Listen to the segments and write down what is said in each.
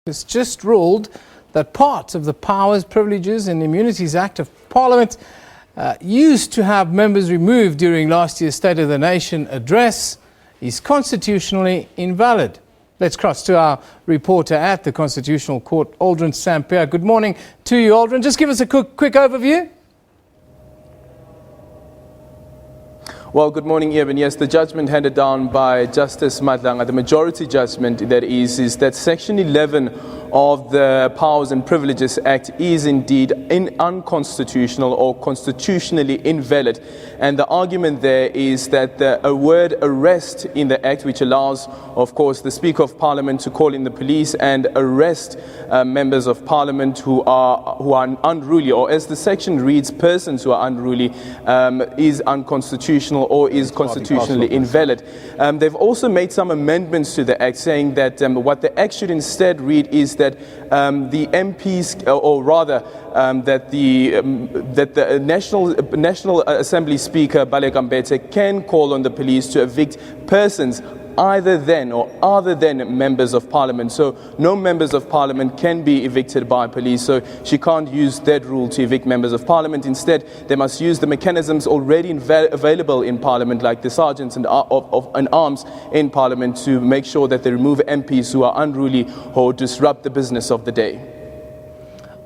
It's just ruled that part of the powers, privileges and Immunities Act of Parliament used to have members removed during last year's State of the Nation address is constitutionally invalid. Let's cross to our reporter at the Constitutional Court, Aldrin Sampear. Good morning to you, Aldrin. Just give us a quick overview. Well, good morning, Evan. Yes, the judgment handed down by Justice Madlanga, the majority judgment that is that Section 11 of the Powers and Privileges Act is indeed unconstitutional or constitutionally invalid. And the argument there is that a word arrest in the Act, which allows, of course, the Speaker of Parliament to call in the police and arrest members of Parliament who are unruly, or as the section reads, persons who are unruly, is unconstitutional or is constitutionally invalid. They've also made some amendments to the Act, saying that what the Act should instead read is that the MPs, or rather that the National Assembly Speaker Baleka Mbete can call on the police to evict persons either then or other than members of Parliament. So no members of Parliament can be evicted by police. So she can't use that rule to evict members of Parliament. Instead, they must use the mechanisms already available in Parliament, like the sergeants and arms in Parliament, to make sure that they remove MPs who are unruly or disrupt the business of the day.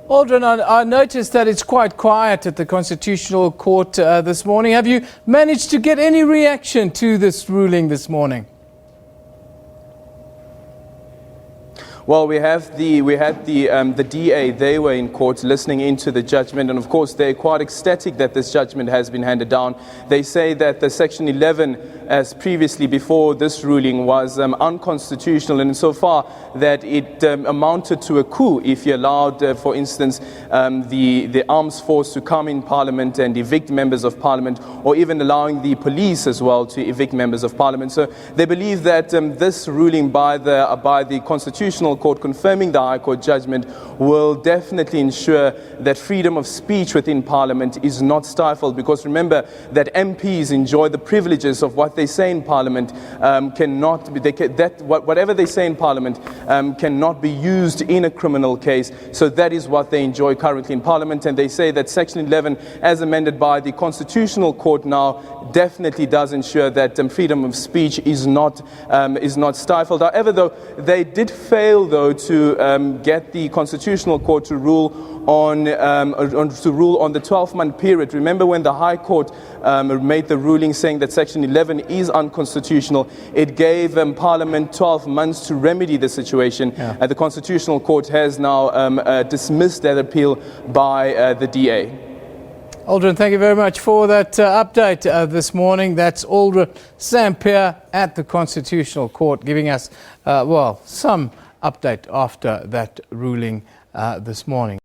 Aldrin, I noticed that it's quite quiet at the Constitutional Court this morning. Have you managed to get any reaction to this ruling this morning? Well, we had the DA. They were in court listening into the judgment, and of course they're quite ecstatic that this judgment has been handed down. They say that the Section 11, as previously before this ruling, was unconstitutional, and insofar that it amounted to a coup if you allowed, for instance, the armed force to come in Parliament and evict members of Parliament, or even allowing the police as well to evict members of Parliament. So they believe that this ruling by the Constitutional Court confirming the High Court judgment will definitely ensure that freedom of speech within Parliament is not stifled, because remember that MPs enjoy the privileges of what they say in Parliament whatever they say in Parliament cannot be used in a criminal case. So that is what they enjoy currently in Parliament, and they say that Section 11, as amended by the Constitutional Court now, definitely does ensure that freedom of speech is not stifled. However, though, they did fail to get the Constitutional Court to rule on the 12-month period. Remember when the High Court made the ruling saying that Section 11 is unconstitutional, it gave Parliament 12 months to remedy the situation. The Constitutional Court has now dismissed that appeal by the DA. Aldrin, thank you very much for that update this morning. That's Aldrin Sampear at the Constitutional Court giving us, some update after that ruling this morning.